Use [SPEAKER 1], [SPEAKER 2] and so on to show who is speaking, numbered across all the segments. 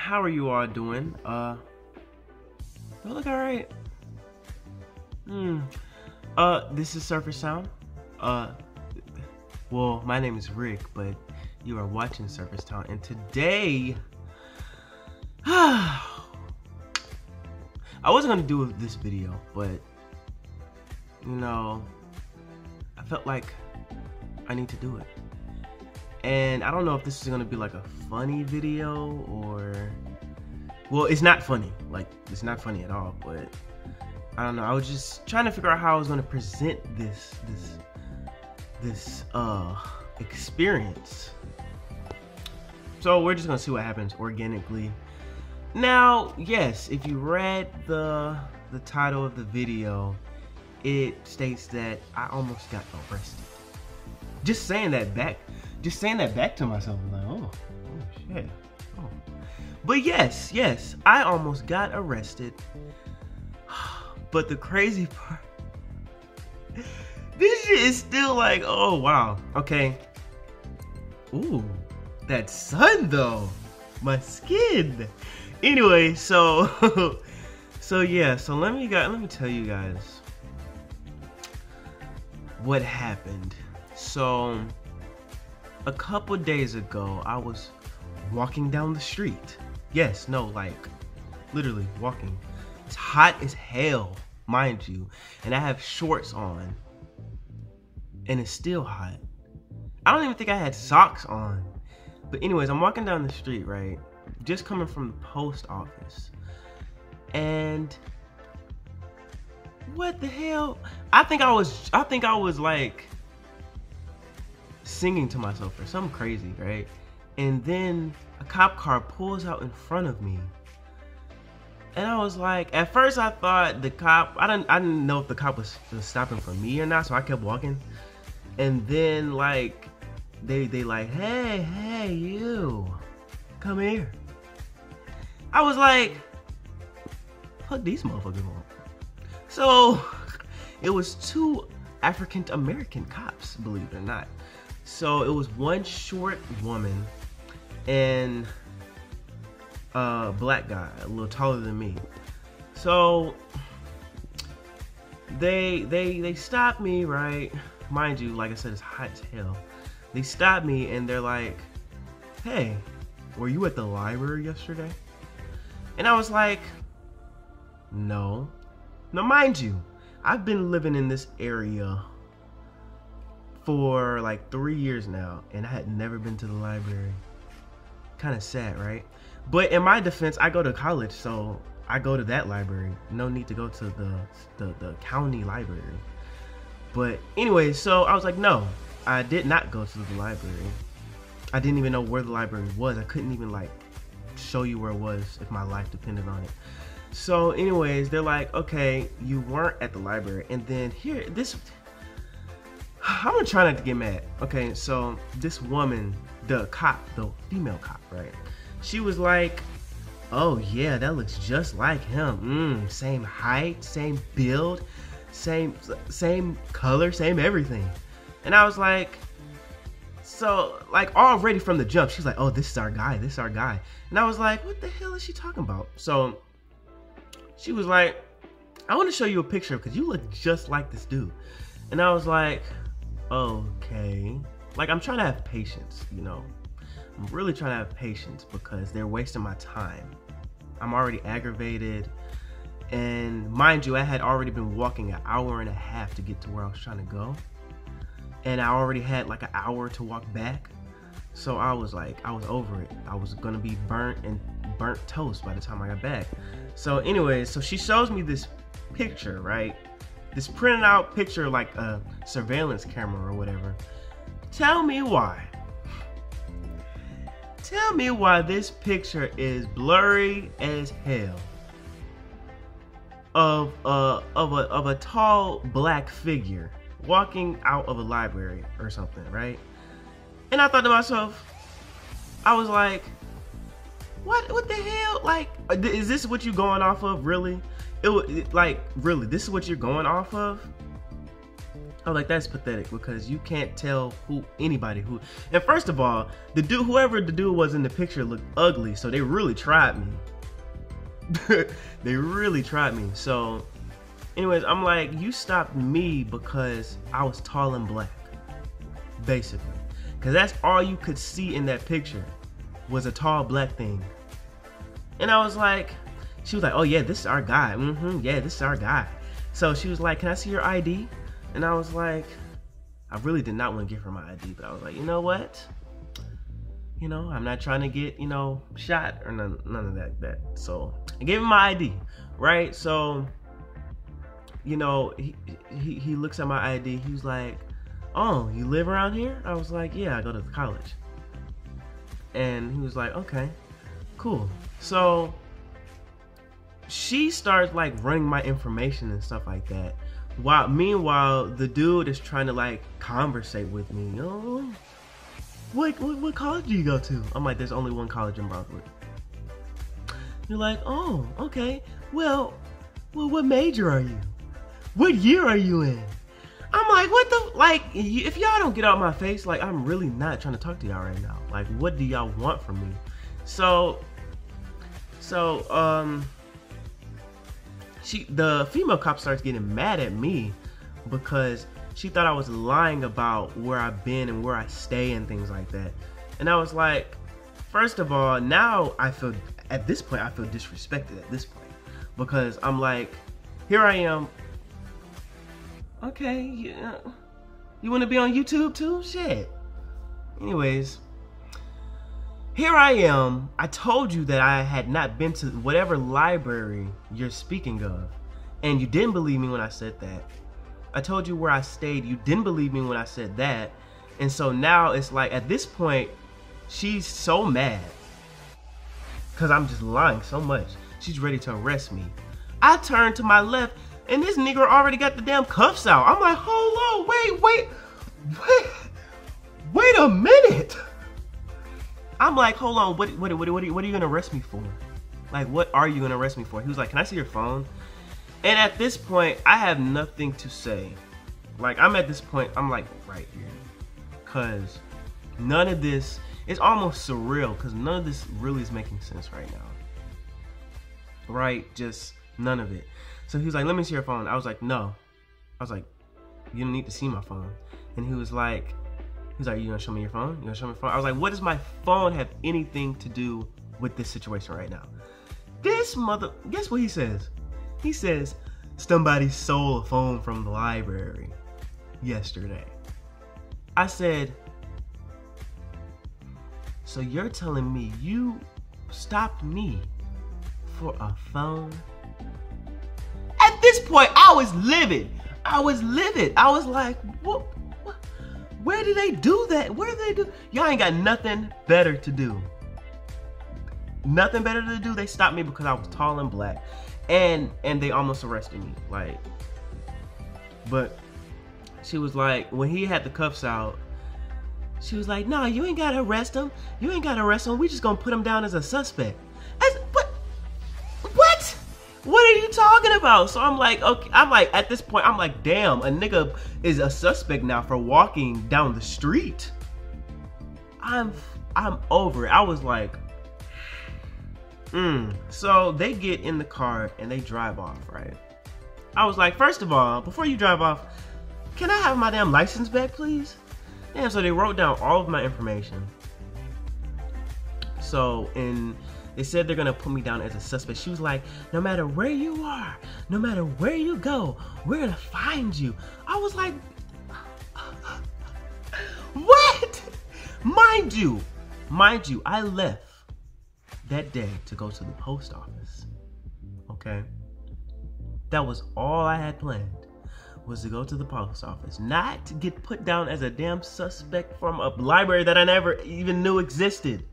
[SPEAKER 1] how are you all doing? You look alright. This is Surface Town. Well, my name is Rick, but you are watching Surface Town, and today, I wasn't gonna do this video, but you know, I felt like I need to do it. And I don't know if this is gonna be like a funny video or, well, it's not funny. Like, it's not funny at all, but I don't know. I was just trying to figure out how I was gonna present this experience. So we're just gonna see what happens organically. Now, yes, if you read the title of the video, it states that I almost got arrested. Just saying that back to myself, like, oh shit. Oh. But yes, I almost got arrested. But the crazy part, this shit is still like, oh wow, okay. Ooh, that sun though, my skin. Anyway, so yeah, so let me tell you guys what happened. So a couple days ago, I was walking down the street. Yes, no, like literally walking. It's hot as hell, mind you, and I have shorts on, and it's still hot. I don't even think I had socks on. But anyways, I'm walking down the street, right? Just coming from the post office. And what the hell? I think I was like singing to myself or something crazy, right? And then a cop car pulls out in front of me. And I was like, at first I thought the cop, I didn't know if the cop was stopping for me or not, so I kept walking. And then like they like, hey you, come here. I was like, fuck these motherfuckers want. So it was two African American cops, believe it or not. So it was one short woman and a black guy, a little taller than me. So they stopped me, right? Mind you, like I said, it's hot as hell. They stopped me and they're like, hey, were you at the library yesterday? And I was like, no. Now mind you, I've been living in this area for like 3 years now, and I had never been to the library. Kind of sad, right? But in my defense, I go to college, so I go to that library. No need to go to the county library. But anyway, so I was like, no, I did not go to the library. I didn't even know where the library was. I couldn't even like show you where it was if my life depended on it. So anyways, they're like, okay, you weren't at the library. And then here, I'm gonna try not to get mad. Okay, so this woman, the cop, the female cop, right? She was like, oh yeah, that looks just like him. Same height, same build, same color, same everything. And I was like, so like already from the jump, she's like, oh, this is our guy, this is our guy. And I was like, what the hell is she talking about? So she was like, I want to show you a picture because you look just like this dude. And I was like, okay. Like, I'm trying to have patience, you know. I'm really trying to have patience because they're wasting my time. I'm already aggravated. And mind you, I had already been walking an hour and a half to get to where I was trying to go. And I already had like an hour to walk back. So I was like, I was over it. I was gonna be burnt toast by the time I got back. So anyways, so she shows me this picture, right? This printed out picture, like a surveillance camera or whatever. Tell me why. Tell me why this picture is blurry as hell of a tall black figure walking out of a library or something, right? And I thought to myself, I was like, what the hell? Like, is this what you going off of? Really? Like, really, this is what you're going off of? I was like, that's pathetic because you can't tell anybody who. And first of all, whoever the dude was in the picture looked ugly, so they really tried me. They really tried me. So, anyways, I'm like, you stopped me because I was tall and black, basically, because that's all you could see in that picture was a tall black thing. And I was like, she was like, oh yeah, this is our guy. Yeah, this is our guy. So she was like, can I see your ID? And I was like, I really did not want to give her my ID, but I was like, you know what? You know, I'm not trying to get, you know, shot or none of that. So I gave him my ID, right? So, you know, he looks at my ID. He was like, oh, you live around here? I was like, yeah, I go to college. And he was like, okay, cool. So she starts like running my information and stuff like that. Meanwhile, the dude is trying to like conversate with me. Oh, what college do you go to? I'm like, there's only one college in Broadwood. You're like, oh, okay. Well, what major are you? What year are you in? I'm like, what the, like, if y'all don't get out my face, like, I'm really not trying to talk to y'all right now. Like, what do y'all want from me? So, the female cop starts getting mad at me because she thought I was lying about where I've been and where I stay and things like that. And I was like, first of all, now at this point, I feel disrespected at this point because I'm like, here I am. Okay, yeah. You want to be on YouTube too? Shit. Anyways, here I am. I told you that I had not been to whatever library you're speaking of, and you didn't believe me when I said that. I told you where I stayed. You didn't believe me when I said that. And so now it's like, at this point, she's so mad because I'm just lying so much. She's ready to arrest me. I turn to my left, and this nigga already got the damn cuffs out. I'm like, hold on, wait a minute. I'm like, hold on, what are you gonna arrest me for? Like, what are you gonna arrest me for? He was like, can I see your phone? And at this point, I have nothing to say. Like, I'm at this point, I'm like, right here. Cause none of this, it's almost surreal, cause none of this really is making sense right now. Right, just none of it. So he was like, let me see your phone. I was like, no. I was like, you don't need to see my phone. And he was like, you gonna show me your phone? You gonna show me your phone? I was like, what does my phone have anything to do with this situation right now? This guess what he says? He says, somebody stole a phone from the library yesterday. I said, so you're telling me you stopped me for a phone? At this point, I was livid. I was like, what? Where did they do that? Where did they do? Y'all ain't got nothing better to do. Nothing better to do. They stopped me because I was tall and black. And they almost arrested me. Like, but she was like, when he had the cuffs out, she was like, no, you ain't gotta arrest him. You ain't gotta arrest him. We just gonna put him down as a suspect. What? What are you talking about? So I'm like, okay, at this point, I'm like, damn, a nigga is a suspect now for walking down the street. I'm over it. I was like, So they get in the car and they drive off, right? I was like, first of all, before you drive off, can I have my damn license back, please? And so they wrote down all of my information. So, they said they're gonna put me down as a suspect. She was like, no matter where you are, no matter where you go, we're gonna find you. I was like, what? Mind you, I left that day to go to the post office, okay? That was all I had planned, was to go to the post office, not to get put down as a damn suspect from a library that I never even knew existed.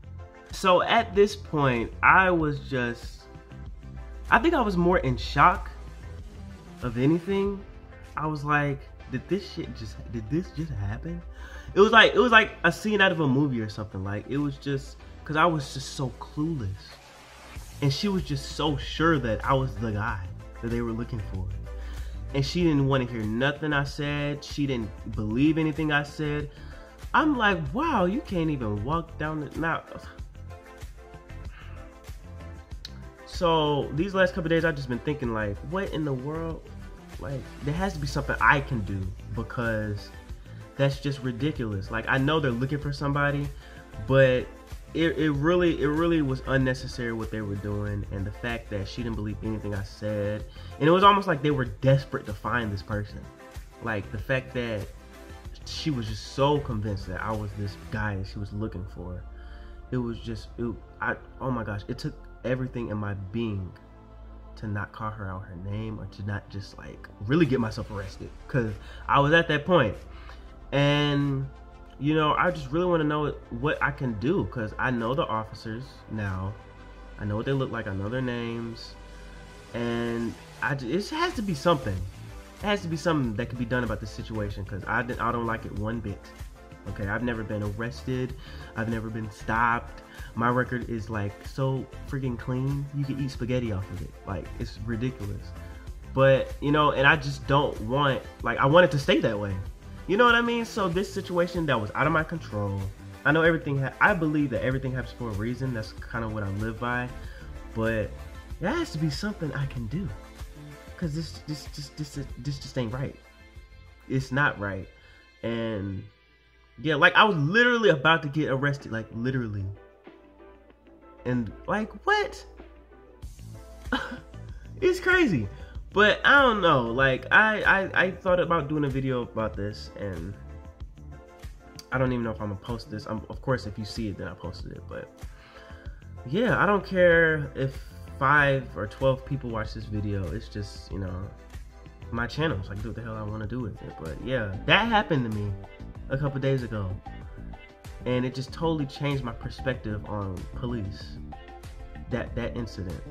[SPEAKER 1] So at this point, I think I was more in shock of anything. I was like, did this just happen? It was like a scene out of a movie or something. Like, it was just, cause I was just so clueless. And she was just so sure that I was the guy that they were looking for. and she didn't want to hear nothing I said. She didn't believe anything I said. I'm like, wow, you can't even walk down the now. So these last couple of days, I've just been thinking, like, what in the world? Like, there has to be something I can do, because that's just ridiculous. Like, I know they're looking for somebody, but it really was unnecessary what they were doing, and the fact that she didn't believe anything I said, and it was almost like they were desperate to find this person. Like, the fact that she was just so convinced that I was this guy that she was looking for. It was just, oh my gosh, it took everything in my being to not call her out her name, or to not just like really get myself arrested, because I was at that point. And you know, I just really want to know what I can do, because I know the officers now. I know what they look like. I know their names, and it has to be something. It has to be something that can be done about this situation, because I don't like it one bit. Okay, I've never been arrested. I've never been stopped. My record is like so freaking clean. You can eat spaghetti off of it. Like, it's ridiculous. But, you know, and I just don't want, like, I want it to stay that way. You know what I mean? So this situation that was out of my control, I know everything, I believe that everything happens for a reason. That's kind of what I live by. But there has to be something I can do, because this just ain't right. It's not right. And yeah, like, I was literally about to get arrested, like, literally. And like, what? It's crazy. But I don't know, like, I thought about doing a video about this, and I don't even know if I'm gonna post this. Of course, if you see it, then I posted it. But yeah, I don't care if 5 or 12 people watch this video. It's just, you know, my channel, so I can do what the hell I want to do with it. But yeah, that happened to me a couple days ago, and it just totally changed my perspective on police. That incident.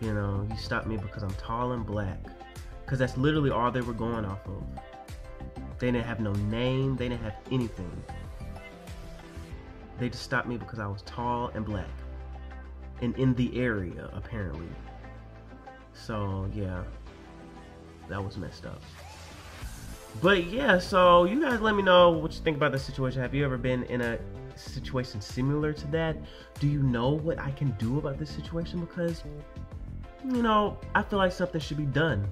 [SPEAKER 1] You know, you stopped me because I'm tall and black. Because that's literally all they were going off of. They didn't have no name. They didn't have anything. They just stopped me because I was tall and black. And in the area, apparently. So, yeah. That was messed up. But, yeah, so you guys let me know what you think about the situation. Have you ever been in a situation similar to that? Do you know what I can do about this situation? Because, you know, I feel like something should be done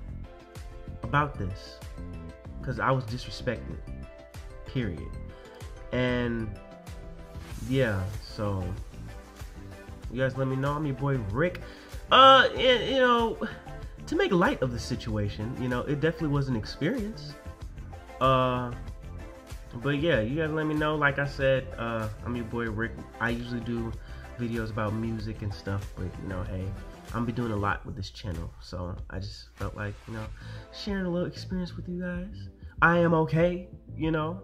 [SPEAKER 1] about this, because I was disrespected, period. And yeah, so you guys let me know. I'm your boy Rick. You know, to make light of the situation, you know, it definitely was an experience. But yeah, you guys let me know. Like I said, I'm your boy Rick. I usually do videos about music and stuff, but you know, hey, I'm be doing a lot with this channel, so I just felt like, you know, sharing a little experience with you guys. I am okay, you know,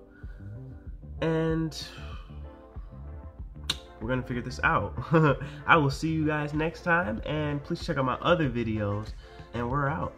[SPEAKER 1] and we're gonna figure this out. I will see you guys next time, and please check out my other videos, and we're out.